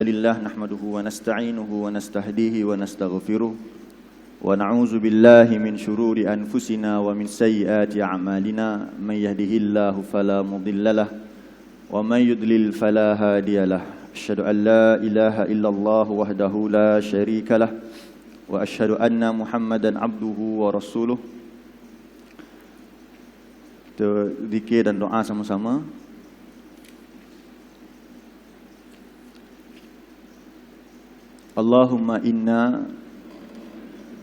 lillah nahmaduhu wa nasta'inuhu wa nastahdihi wa nastaghfiruh wa na'udzu billahi min syururi anfusina wa min sayyiati a'malina may yahdihillahu fala mudhillalah wa may yudlil fala hadiyalah. Asyhadu an la ilaha illallah wahdahu la syarikalah wa asyhadu anna Muhammadan abduhu wa rasuluh. Kita zikir dan doa sama-sama. Allahumma inna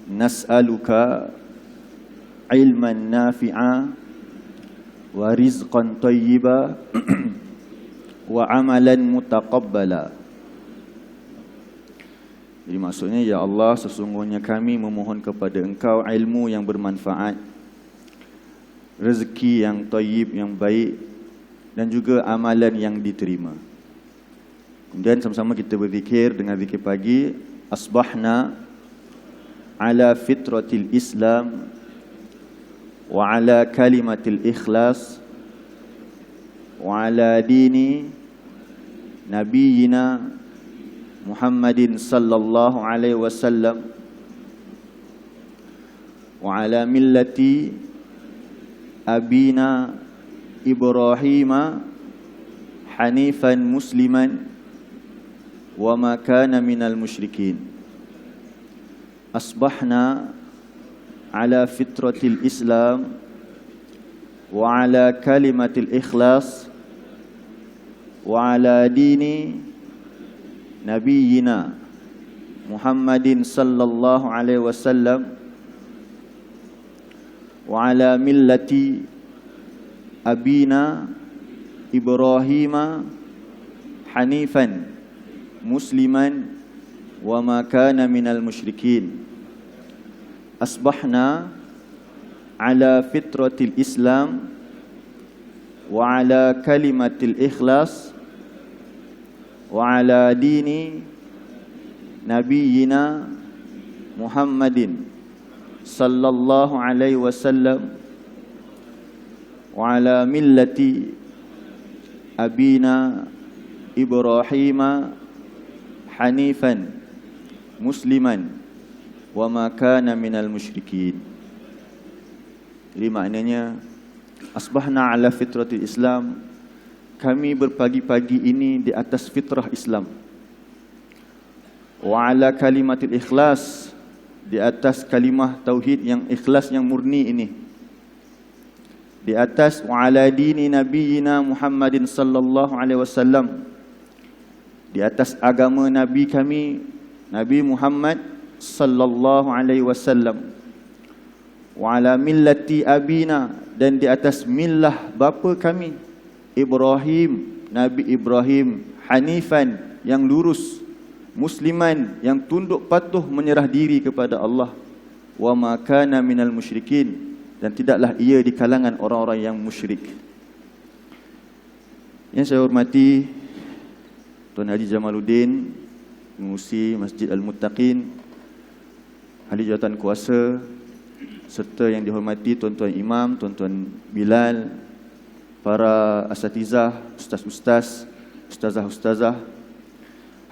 nas'aluka ilman nafi'a wa rizqan thayyiba wa amalan mutaqabbala. Jadi maksudnya, ya Allah, sesungguhnya kami memohon kepada Engkau ilmu yang bermanfaat, rezeki yang thayyib, yang baik, dan juga amalan yang diterima. Kemudian sama-sama kita berzikir dengan zikir pagi. Asbahna ala fitratil Islam wa ala kalimatil ikhlas wa ala dini nabiyina Muhammadin sallallahu alaihi wasallam wa ala millati abina Ibrahim hanifan musliman wa ma kana minal musyrikin. Asbahna ala fitratil Islam wa ala kalimatil ikhlas wa ala dini nabiyina Muhammadin sallallahu alaihi wasallam wa ala millati abina Ibrahim hanifan musliman wa ma kana minal musyrikin. Asbahna ala fitratil Islam wa ala kalimatil ikhlas wa ala dini nabiyina Muhammadin sallallahu alaihi wasallam wa ala millati abina Ibrahim hanifan musliman wa ma kana minal musyrikin. Jadi maknanya, asbahna ala fitratil Islam, kami berpagi-pagi ini di atas fitrah Islam. Wa ala kalimatil ikhlas, di atas kalimah tauhid yang ikhlas, yang murni ini. Di atas wa ala dini nabiyina Muhammadin sallallahu alaihi wasallam, di atas agama Nabi kami, Nabi Muhammad sallallahu alaihi wasallam. Wa ala millati abina, dan di atas millah bapa kami Ibrahim, Nabi Ibrahim, hanifan, yang lurus, musliman, yang tunduk patuh menyerah diri kepada Allah, wa ma kana minal musyrikin, dan tidaklah ia di kalangan orang-orang yang musyrik. Yang saya hormati Tuan Haji Jamaluddin, Pengerusi Masjid Al-Muttaqin, Ahli Jawatan Kuasa, serta yang dihormati tuan-tuan imam, tuan-tuan Bilal, para asatizah, ustaz-ustaz, ustazah-ustazah,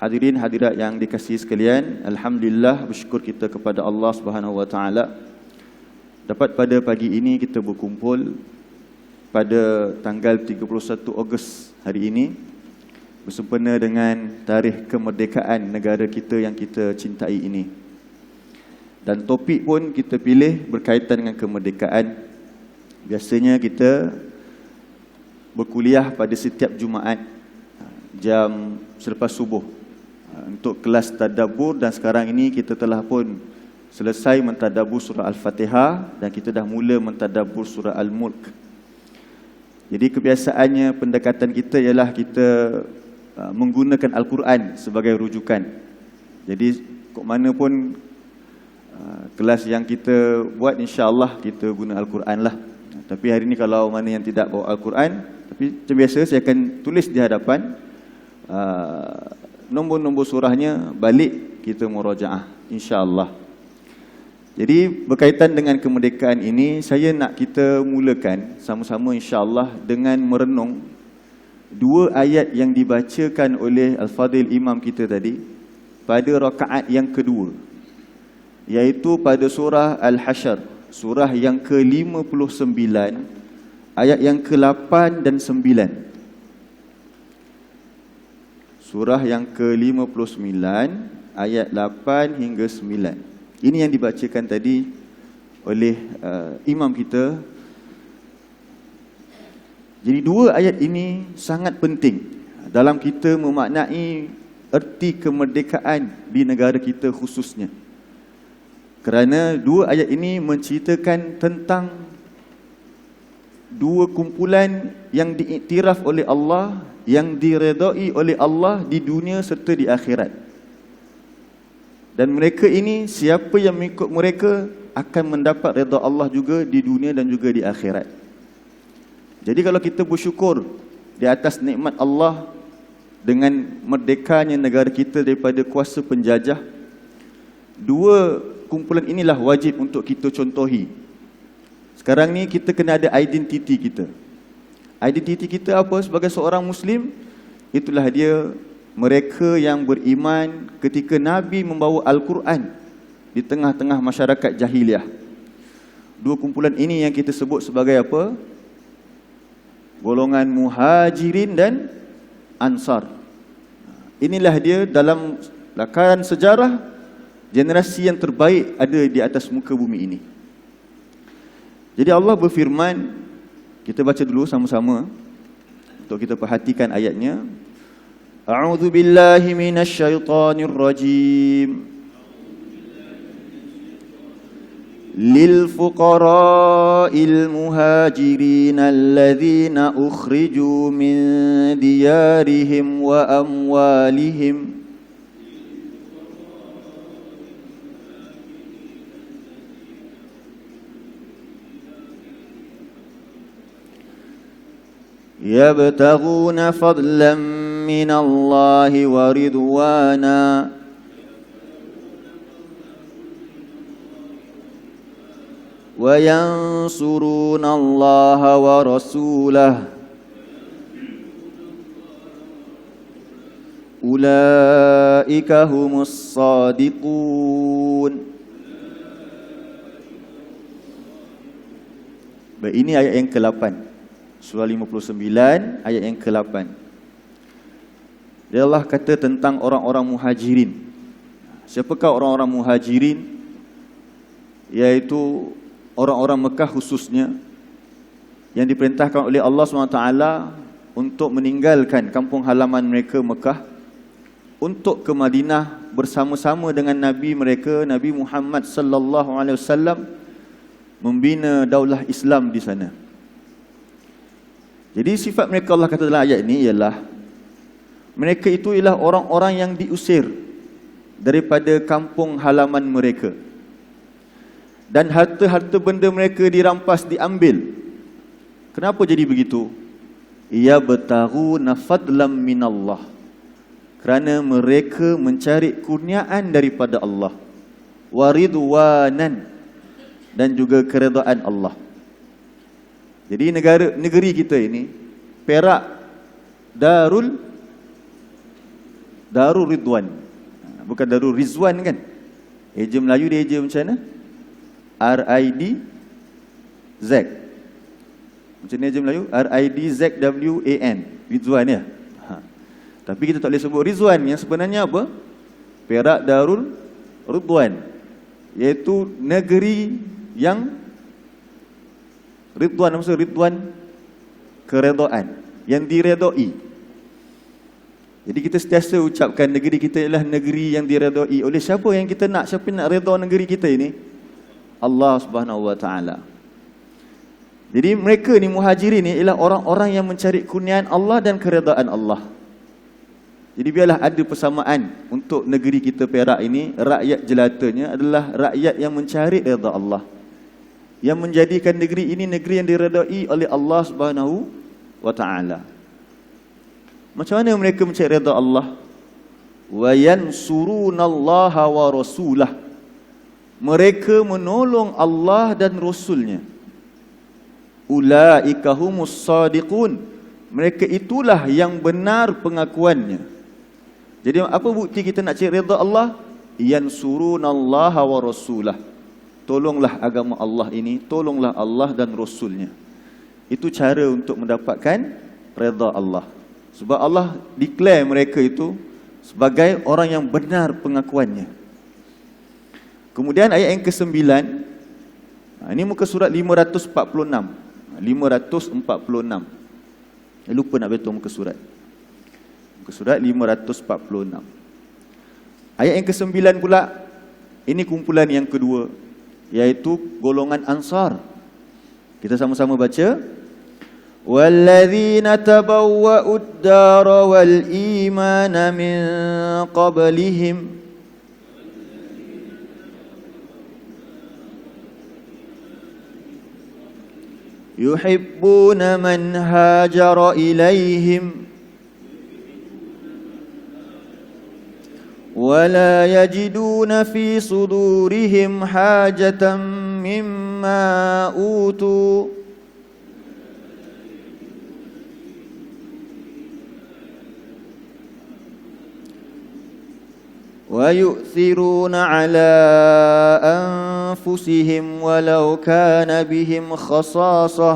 hadirin hadirat yang dikasihi sekalian, alhamdulillah, bersyukur kita kepada Allah Subhanahu wa taala dapat pada pagi ini kita berkumpul pada tanggal 31 Ogos hari ini, bersempena dengan tarikh kemerdekaan negara kita yang kita cintai ini. Dan topik pun kita pilih berkaitan dengan kemerdekaan. Biasanya kita berkuliah pada setiap Jumaat jam selepas subuh untuk kelas tadabbur, dan sekarang ini kita telah pun selesai mentadabbur surah Al-Fatihah dan kita dah mula mentadabbur surah Al-Mulk. Jadi kebiasaannya pendekatan kita ialah kita menggunakan Al-Quran sebagai rujukan. Jadi kok mana pun kelas yang kita buat, insya-Allah kita guna Al-Quran lah. Tapi hari ini kalau mana yang tidak bawa Al-Quran, tapi macam biasa saya akan tulis di hadapan nombor-nombor surahnya, balik kita murajaah, insya-Allah. Jadi berkaitan dengan kemerdekaan ini, saya nak kita mulakan sama-sama insya-Allah dengan merenung dua ayat yang dibacakan oleh Al-Fadhil Imam kita tadi pada rakaat yang kedua, iaitu pada surah Al-Hasyr, surah yang ke-59, ayat yang ke-8 dan 9. Surah yang ke-59, ayat 8 hingga 9. Ini yang dibacakan tadi oleh imam kita. Jadi dua ayat ini sangat penting dalam kita memaknai erti kemerdekaan di negara kita khususnya. Kerana dua ayat ini menceritakan tentang dua kumpulan yang diiktiraf oleh Allah, yang diredai oleh Allah di dunia serta di akhirat. Dan mereka ini, siapa yang mengikut mereka akan mendapat redha Allah juga di dunia dan juga di akhirat. Jadi kalau kita bersyukur di atas nikmat Allah dengan merdekanya negara kita daripada kuasa penjajah, dua kumpulan inilah wajib untuk kita contohi. Sekarang ni kita kena ada identiti kita. Identiti kita apa sebagai seorang Muslim? Itulah dia, mereka yang beriman ketika Nabi membawa Al-Quran di tengah-tengah masyarakat jahiliah. Dua kumpulan ini yang kita sebut sebagai apa? Golongan Muhajirin dan Ansar. Inilah dia dalam lakaran sejarah, generasi yang terbaik ada di atas muka bumi ini. Jadi Allah berfirman, kita baca dulu sama-sama untuk kita perhatikan ayatnya. A'udzu billahi minasyaitonir rajim. Lil fuqara'il muhajirin alladhina ukhriju min diyarihim wa amwalihim yabtaghuna fadlan minallahi wa ridwana wa yansuruna Allaha wa rasulahu ulaika humus shadiqun. Baik, ini ayat yang ke-8. Surah 59 ayat yang ke-8. Allah kata tentang orang-orang muhajirin. Siapakah orang-orang muhajirin? Iaitu orang-orang Mekah khususnya, yang diperintahkan oleh Allah SWT untuk meninggalkan kampung halaman mereka Mekah untuk ke Madinah bersama-sama dengan Nabi mereka, Nabi Muhammad sallallahu alaihi wasallam, membina daulah Islam di sana. Jadi sifat mereka Allah kata dalam ayat ini ialah mereka itu ialah orang-orang yang diusir daripada kampung halaman mereka, dan harta-harta benda mereka dirampas, diambil. Kenapa jadi begitu? Ya bataghuna fadlam minallah, kerana mereka mencari kurniaan daripada Allah, waridwanan, dan juga keredaan Allah. Jadi negeri kita ini, Perak, Darul Ridwan, bukan Darul Rizwan kan? Eja Melayu dia eja macam mana? R-I-D-Z. Macam ni eja Melayu? R-I-D-Z-W-A-N, Rizwan ya. Tapi kita tak boleh sebut Rizwan. Yang sebenarnya apa? Perak Darul Ridwan, iaitu negeri yang Ridwan, maksud Ridwan keredaan, yang diredai. Jadi kita sentiasa ucapkan negeri kita ialah negeri yang diredai. Oleh siapa yang kita nak? Siapa nak redha negeri kita ini? Allah Subhanahu wa taala. Jadi mereka ni muhajirin ni ialah orang-orang yang mencari kurniaan Allah dan keredaan Allah. Jadi biarlah ada persamaan untuk negeri kita Perak ini. Rakyat jelatanya adalah rakyat yang mencari redha Allah, yang menjadikan negeri ini negeri yang diredai oleh Allah Subhanahu wa taala. Macam mana mereka mencari redha Allah? Wa yansurunallaha wa rasulah. Mereka menolong Allah dan Rasulnya. Ulaika humus shadiqun. mereka itulah yang benar pengakuannya. Jadi apa bukti kita nak cari redha Allah? Yansurunallaha wa rasulah. Tolonglah agama Allah ini, tolonglah Allah dan Rasulnya. Itu cara untuk mendapatkan redha Allah. Sebab Allah declare mereka itu sebagai orang yang benar pengakuannya. Kemudian ayat yang ke-9, ini muka surat 546. 546. Lupa nak betul muka surat. Muka surat 546. Ayat yang ke-9 pula, ini kumpulan yang kedua, yaitu golongan Ansar. Kita sama-sama baca. وَالَّذِينَ تَبَوَّأُوا الدَّارَ وَالْإِيمَانَ مِنْ قَبْلِهِمْ يُحِبُّونَ مَنْ هَاجَرَ إِلَيْهِمْ وَلَا يَجِدُونَ فِي صُدُورِهِمْ حَاجَةً مِّمَّا أُوتُوا وَيُؤْثِرُونَ عَلَى أَنفُسِهِمْ وَلَوْ كَانَ بِهِمْ خَصَاصَةٌ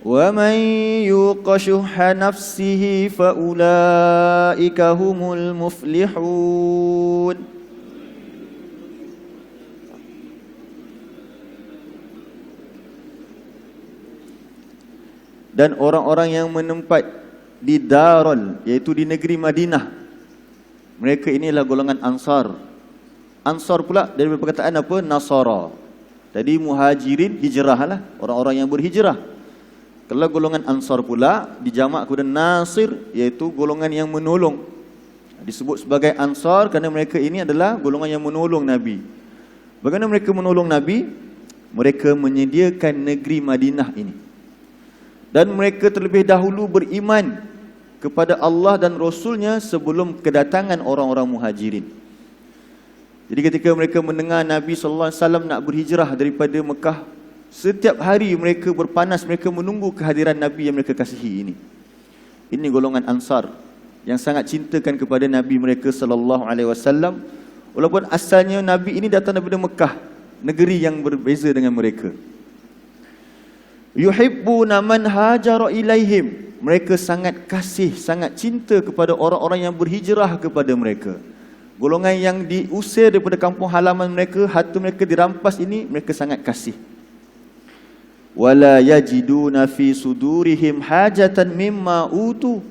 وَمَنْ يُوقَ شُحَّ نَفْسِهِ فَأُولَئِكَ هُمُ الْمُفْلِحُونَ. Dan orang-orang yang menempat di Darul, yaitu di negeri Madinah, mereka inilah golongan Ansar. Ansar pula dari perkataan apa? Nasara. Jadi muhajirin, hijrah lah, orang-orang yang berhijrah. Kalau golongan Ansar pula dijamak kepada Nasir, yaitu golongan yang menolong. Disebut sebagai Ansar kerana mereka ini adalah golongan yang menolong Nabi. Bagaimana mereka menolong Nabi? Mereka menyediakan negeri Madinah ini. Dan mereka terlebih dahulu beriman kepada Allah dan Rasulnya sebelum kedatangan orang-orang muhajirin. Jadi ketika mereka mendengar Nabi SAW nak berhijrah daripada Mekah, setiap hari mereka berpanas, mereka menunggu kehadiran Nabi yang mereka kasihi ini. Ini golongan Ansar yang sangat cintakan kepada Nabi mereka SAW. Walaupun asalnya Nabi ini datang daripada Mekah, negeri yang berbeza dengan mereka. Yuhibbuna man hajara ilaihim. Mereka sangat kasih, sangat cinta kepada orang-orang yang berhijrah kepada mereka. Golongan yang diusir daripada kampung halaman mereka, harta mereka dirampas ini, mereka sangat kasih. Wala yajiduna fi sudurihim hajatan mimma utu.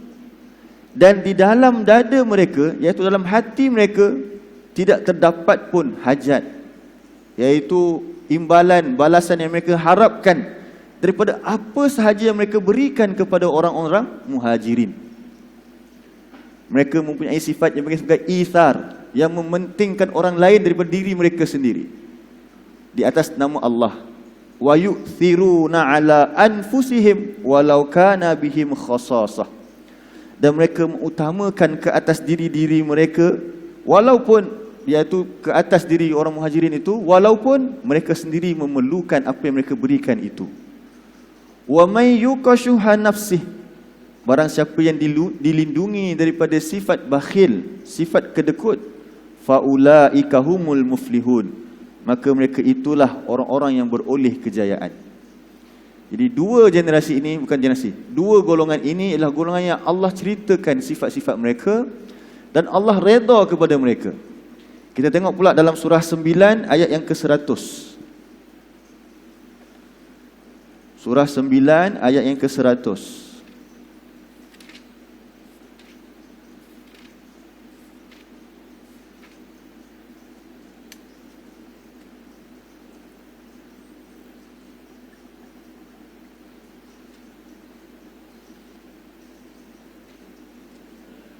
Dan di dalam dada mereka, iaitu dalam hati mereka, tidak terdapat pun hajat, iaitu imbalan, balasan yang mereka harapkan daripada apa sahaja yang mereka berikan kepada orang-orang muhajirin. Mereka mempunyai sifat yang sebagai ithar, yang mementingkan orang lain daripada diri mereka sendiri di atas nama Allah. Wa yu'thiruna ala anfusihim walau kana bihim khasasah. Dan mereka mengutamakan ke atas diri-diri mereka, walaupun, iaitu ke atas diri orang muhajirin itu, walaupun mereka sendiri memerlukan apa yang mereka berikan itu. Wa may yuqashuha nafsih. Barang siapa yang dilindungi daripada sifat bakhil, sifat kedekut, faulaika humul muflihun. Maka mereka itulah orang-orang yang beroleh kejayaan. Jadi dua generasi ini, bukan generasi, dua golongan ini ialah golongan yang Allah ceritakan sifat-sifat mereka dan Allah redha kepada mereka. Kita tengok pula dalam surah 9 ayat yang ke-100. Surah 9 ayat yang ke-100.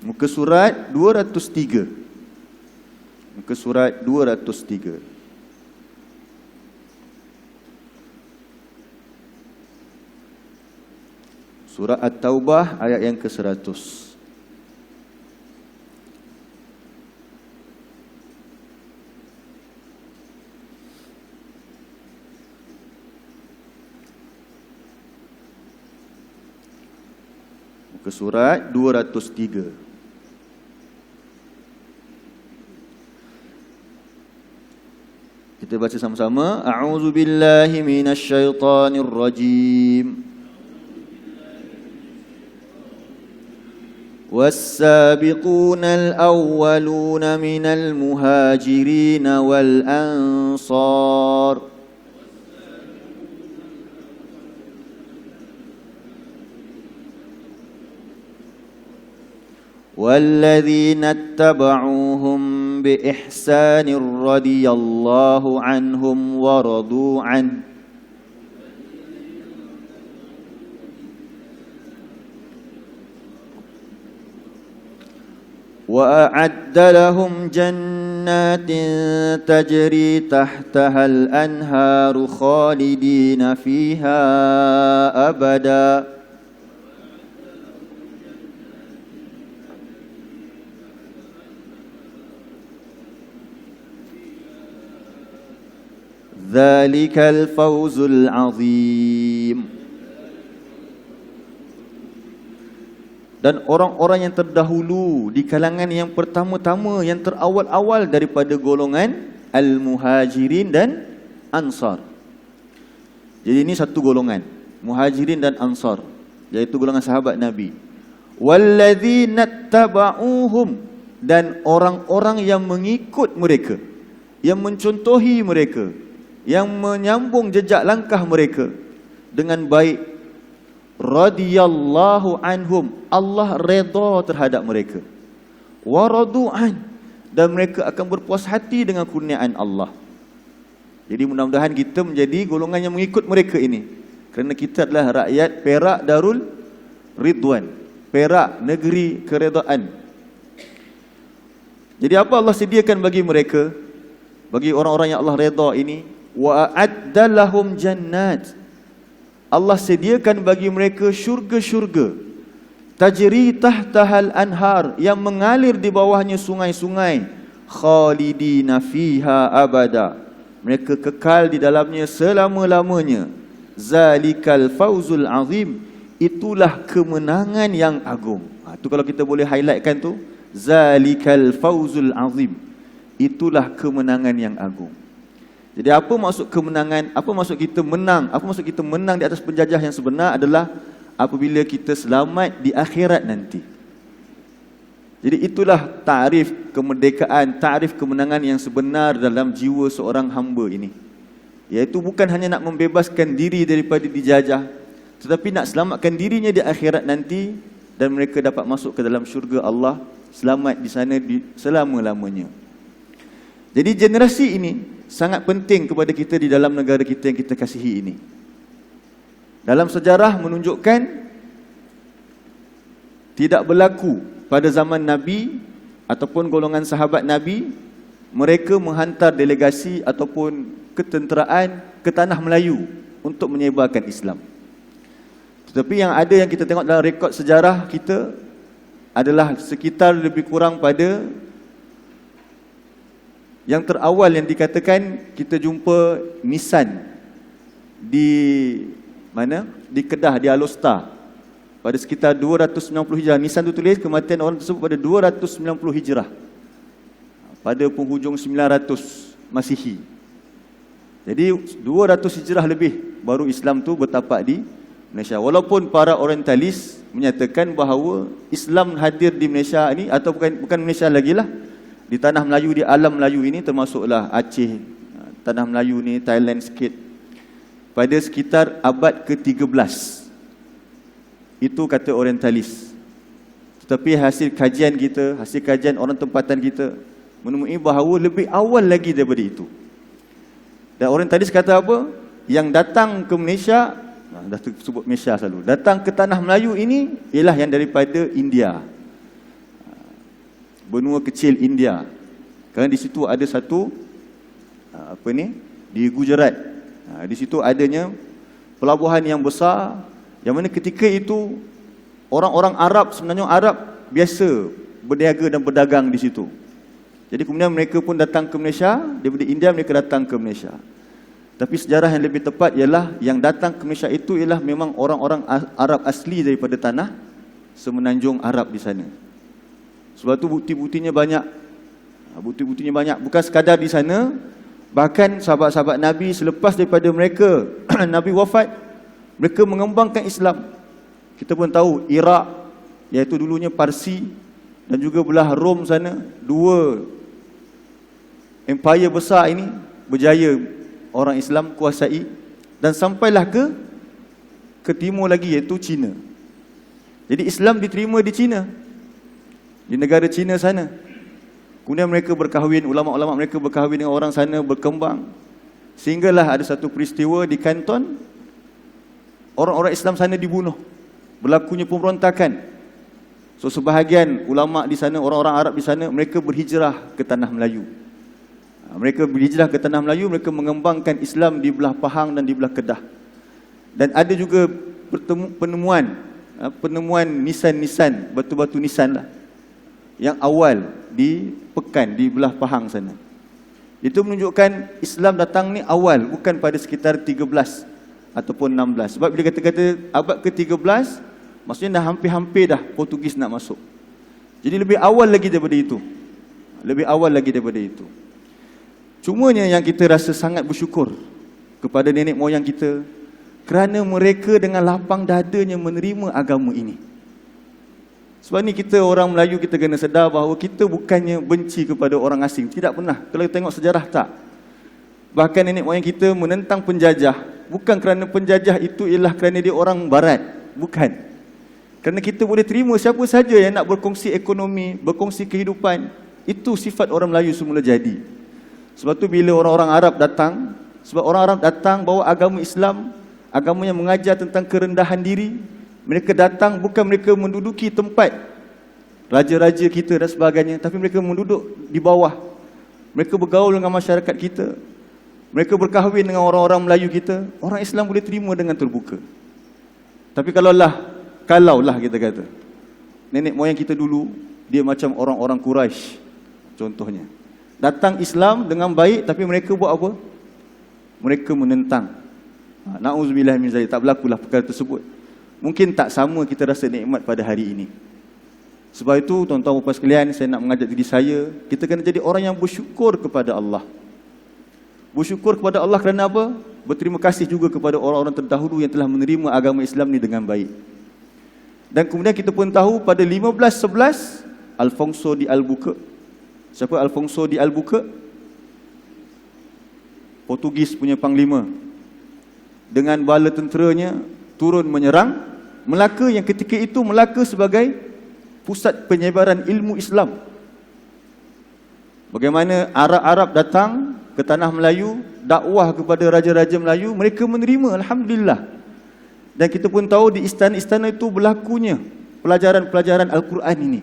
Muka surat 203. Muka surat 203. Surah At-Taubah ayat yang ke-100. ke surat 203. Kita baca sama-sama. A'udzu billahi minasyaitonir rajim. والسابقون الأولون من المهاجرين والأنصار والذين اتبعوهم بإحسان رضي الله عنهم ورضوا عنه وأعد لهم جنات تجري تحتها الأنهار خالدين فيها أبدا ذلك الفوز العظيم. Dan orang-orang yang terdahulu di kalangan yang pertama-tama, yang terawal-awal daripada golongan Al-Muhajirin dan Ansar. Jadi ini satu golongan, Muhajirin dan Ansar, iaitu golongan sahabat Nabi. Walladzina taba'uhum, dan orang-orang yang mengikut mereka, yang mencontohi mereka, yang menyambung jejak langkah mereka dengan baik. Radiyallahu anhum, Allah redha terhadap mereka. Wa radu'an, dan mereka akan berpuas hati dengan kurniaan Allah. Jadi mudah-mudahan kita menjadi golongan yang mengikut mereka ini, kerana kita adalah rakyat perak Darul Ridwan, perak negeri keredaan. Jadi apa Allah sediakan bagi mereka, bagi orang-orang yang Allah redha ini? Wa a'adda lahum jannat, Allah sediakan bagi mereka syurga-syurga. Tajri tahtahal anhar, yang mengalir di bawahnya sungai-sungai. Khalidina fiha abada, mereka kekal di dalamnya selama-lamanya. Zalikal fawzul azim, itulah kemenangan yang agung. Itu kalau kita boleh highlightkan tu, zalikal fawzul azim, itulah kemenangan yang agung. Jadi apa maksud kemenangan? Apa maksud kita menang? Apa maksud kita menang di atas penjajah yang sebenar adalah apabila kita selamat di akhirat nanti. Jadi itulah takrif kemerdekaan, takrif kemenangan yang sebenar dalam jiwa seorang hamba ini. Iaitu bukan hanya nak membebaskan diri daripada dijajah, tetapi nak selamatkan dirinya di akhirat nanti, dan mereka dapat masuk ke dalam syurga Allah, selamat di sana selama-lamanya. Jadi generasi ini sangat penting kepada kita di dalam negara kita yang kita kasihi ini. Dalam sejarah menunjukkan tidak berlaku pada zaman Nabi ataupun golongan sahabat Nabi mereka menghantar delegasi ataupun ketenteraan ke tanah Melayu untuk menyebarkan Islam. Tetapi yang ada yang kita tengok dalam rekod sejarah kita adalah sekitar lebih kurang pada yang terawal yang dikatakan kita jumpa nisan di mana? Di Kedah, di Alostar, pada sekitar 290 Hijrah. Nisan itu tulis kematian orang tersebut pada 290 Hijrah, pada penghujung 900 Masihi. Jadi 200 Hijrah lebih baru Islam tu bertapak di Malaysia. Walaupun para orientalis menyatakan bahawa Islam hadir di Malaysia ini, atau bukan Malaysia lagi lah, di tanah Melayu, di alam Melayu ini, termasuklah Aceh, tanah Melayu ni, Thailand sikit, pada sekitar abad ke-13. Itu kata orientalis. Tetapi hasil kajian kita, hasil kajian orang tempatan kita menemui bahawa lebih awal lagi daripada itu. Dan orientalis kata apa? Yang datang ke Malaysia, dah sebut Malaysia selalu, datang ke tanah Melayu ini ialah yang daripada India, benua kecil India. Kerana di situ ada satu di Gujarat. Di situ adanya pelabuhan yang besar, yang mana ketika itu orang-orang Arab, sebenarnya Arab biasa berniaga dan berdagang di situ. Jadi kemudian mereka pun datang ke Malaysia, daripada India mereka datang ke Malaysia. Tapi sejarah yang lebih tepat ialah yang datang ke Malaysia itu ialah memang orang-orang Arab asli daripada tanah semenanjung Arab di sana. Sebab tu bukti-buktinya banyak. Bukti-buktinya banyak. Bukan sekadar di sana, bahkan sahabat-sahabat Nabi selepas daripada mereka Nabi wafat, mereka mengembangkan Islam. Kita pun tahu Iraq, iaitu dulunya Parsi, dan juga belah Rom sana, dua empire besar ini berjaya orang Islam kuasai, dan sampailah ke timur lagi, iaitu China. Jadi Islam diterima di China, di negara China sana. Kemudian mereka berkahwin, ulama-ulama mereka berkahwin dengan orang sana, berkembang. Sehinggalah ada satu peristiwa di Kanton, orang-orang Islam sana dibunuh, berlakunya pemberontakan. So sebahagian ulama di sana, orang-orang Arab di sana, mereka berhijrah ke tanah Melayu. Mereka berhijrah ke tanah Melayu, mereka mengembangkan Islam di belah Pahang dan di belah Kedah. Dan ada juga penemuan nisan-nisan, batu-batu nisan lah, yang awal di Pekan, di belah Pahang sana. Itu menunjukkan Islam datang ni awal, bukan pada sekitar 13 ataupun 16. Sebab bila kata-kata abad ke-13, maksudnya dah hampir-hampir dah Portugis nak masuk. Jadi lebih awal lagi daripada itu. Lebih awal lagi daripada itu. Cumanya yang kita rasa sangat bersyukur kepada nenek moyang kita, kerana mereka dengan lapang dadanya menerima agama ini. Sebab ni kita orang Melayu, kita kena sedar bahawa kita bukannya benci kepada orang asing. Tidak pernah. Kalau kita tengok sejarah, tak. Bahkan nenek moyang kita menentang penjajah, bukan kerana penjajah itu ialah kerana dia orang barat. Bukan. Kerana kita boleh terima siapa saja yang nak berkongsi ekonomi, berkongsi kehidupan. Itu sifat orang Melayu semula jadi. Sebab tu bila orang-orang Arab datang, sebab orang Arab datang bawa agama Islam, agama yang mengajar tentang kerendahan diri, mereka datang bukan mereka menduduki tempat raja-raja kita dan sebagainya, tapi mereka menduduk di bawah. Mereka bergaul dengan masyarakat kita, mereka berkahwin dengan orang-orang Melayu kita. Orang Islam boleh terima dengan terbuka. Tapi kalaulah kita kata nenek moyang kita dulu, dia macam orang-orang Quraisy contohnya, datang Islam dengan baik, tapi mereka buat apa? Mereka menentang. Na'udzubillah min zalik, tak berlakulah perkara tersebut. Mungkin tak sama kita rasa nikmat pada hari ini. Sebab itu tuan-tuan dan puan sekalian, saya nak mengajak diri saya, kita kena jadi orang yang bersyukur kepada Allah. Bersyukur kepada Allah kerana apa? Berterima kasih juga kepada orang-orang terdahulu yang telah menerima agama Islam ni dengan baik. Dan kemudian kita pun tahu pada 1511 Alfonso de Albuquerque. Siapa Alfonso de Albuquerque? Portugis punya panglima. Dengan bala tenteranya turun menyerang Melaka, yang ketika itu Melaka sebagai pusat penyebaran ilmu Islam. Bagaimana Arab-Arab datang ke tanah Melayu, dakwah kepada raja-raja Melayu, mereka menerima, alhamdulillah. Dan kita pun tahu di istana-istana itu berlakunya pelajaran-pelajaran Al-Quran ini.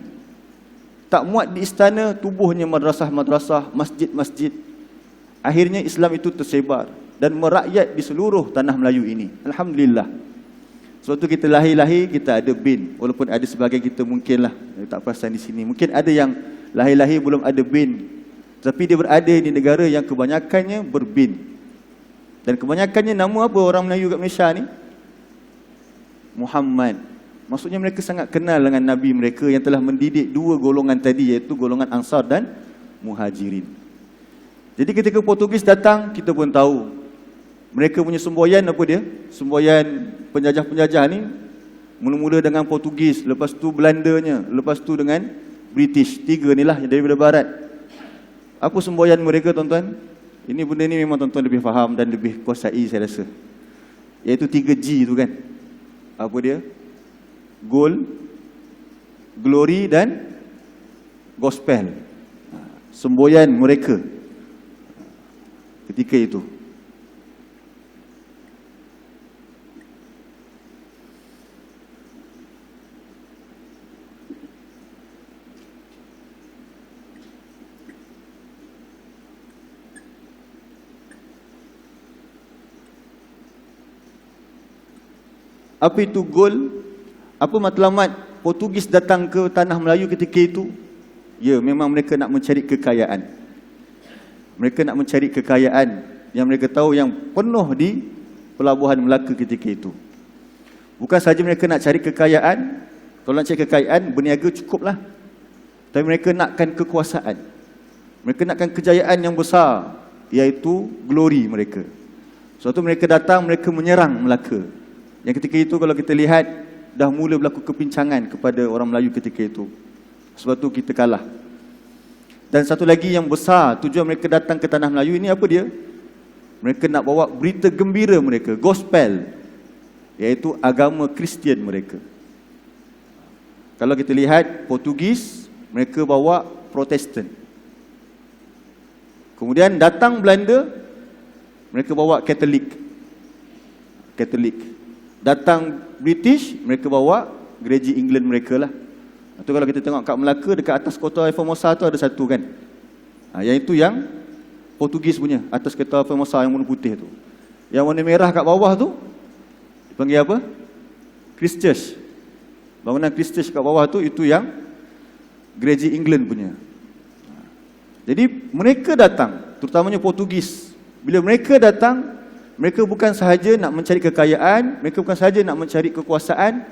Tak muat di istana, tubuhnya madrasah-madrasah, masjid-masjid. Akhirnya Islam itu tersebar dan merakyat di seluruh tanah Melayu ini, alhamdulillah. Sebab tu kita lahir-lahir, kita ada bin. Walaupun ada sebagian kita mungkinlah tak perasan di sini, mungkin ada yang lahir-lahir belum ada bin, tapi dia berada di negara yang kebanyakannya berbin. Dan kebanyakannya nama apa orang Melayu kat Malaysia ni? Muhammad. Maksudnya mereka sangat kenal dengan Nabi mereka yang telah mendidik dua golongan tadi, iaitu golongan Ansar dan Muhajirin. Jadi ketika Portugis datang, kita pun tahu mereka punya semboyan apa dia? Semboyan penjajah-penjajah ni mula-mula dengan Portugis, lepas tu Belandanya, lepas tu dengan British. Tiga ni lah yang daripada barat. Apa semboyan mereka, tuan-tuan? Ini benda ni memang tuan-tuan lebih faham dan lebih kuasai, saya rasa. Iaitu 3G tu kan. Apa dia? Gold, Glory dan Gospel. Semboyan mereka ketika itu. Apa itu gold? Apa matlamat Portugis datang ke tanah Melayu ketika itu? Ya, memang mereka nak mencari kekayaan. Mereka nak mencari kekayaan yang mereka tahu yang penuh di pelabuhan Melaka ketika itu. Bukan saja mereka nak cari kekayaan, Kalau nak cari kekayaan, berniaga cukuplah. Tapi mereka nakkan kekuasaan. Mereka nakkan kejayaan yang besar, iaitu glory mereka. Suatu mereka datang, mereka menyerang Melaka. Yang ketika itu kalau kita lihat, dah mula berlaku kepincangan kepada orang Melayu ketika itu. Sebab tu kita kalah. Dan satu lagi yang besar, tujuan mereka datang ke tanah Melayu ini apa dia? Mereka nak bawa berita gembira mereka, gospel, iaitu agama Kristian mereka. Kalau kita lihat Portugis, mereka bawa Protestan. Kemudian datang Belanda, mereka bawa Katolik. Datang British, mereka bawa gereja England mereka lah. Itu kalau kita tengok kat Melaka, dekat atas kota Formosa tu ada satu kan. Yang itu yang Portugis punya, atas kota Formosa yang warna putih tu. Yang warna merah kat bawah tu dipanggil apa? Christchurch. Bangunan Christchurch kat bawah tu, itu yang gereja England punya. Jadi mereka datang, terutamanya Portugis. Bila mereka datang, mereka bukan sahaja nak mencari kekayaan, mereka bukan sahaja nak mencari kekuasaan.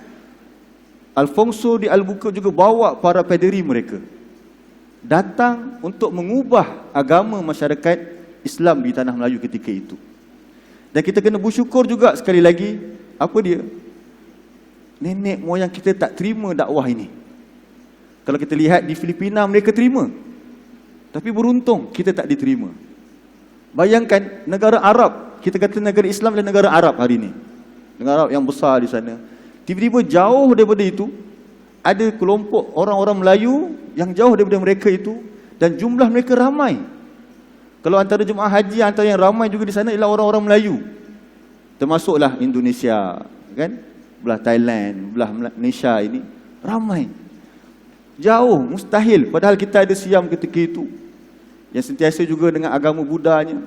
Alfonso de Albuquerque juga bawa para paderi mereka datang untuk mengubah agama masyarakat Islam di tanah Melayu ketika itu. Dan kita kena bersyukur juga sekali lagi, apa dia? Nenek moyang kita tak terima dakwah ini. Kalau kita lihat di Filipina, mereka terima. Tapi beruntung kita tak diterima. Bayangkan negara Arab, kita kata negara Islam dan negara Arab hari ini, negara Arab yang besar di sana. Tiba-tiba jauh daripada itu, ada kelompok orang-orang Melayu yang jauh daripada mereka itu, dan jumlah mereka ramai. Kalau antara jemaah haji, antara yang ramai juga di sana ialah orang-orang Melayu. Termasuklah Indonesia, kan? Belah Thailand, belah Malaysia ini ramai. Jauh, mustahil. Padahal kita ada Siam ketika itu, yang sentiasa juga dengan agama Budanya.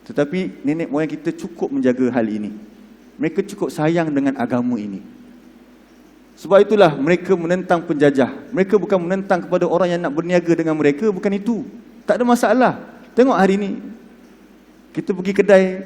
Tetapi nenek moyang kita cukup menjaga hal ini. Mereka cukup sayang dengan agama ini. Sebab itulah mereka menentang penjajah. Mereka bukan menentang kepada orang yang nak berniaga dengan mereka, bukan itu. Tak ada masalah. Tengok hari ini, kita pergi kedai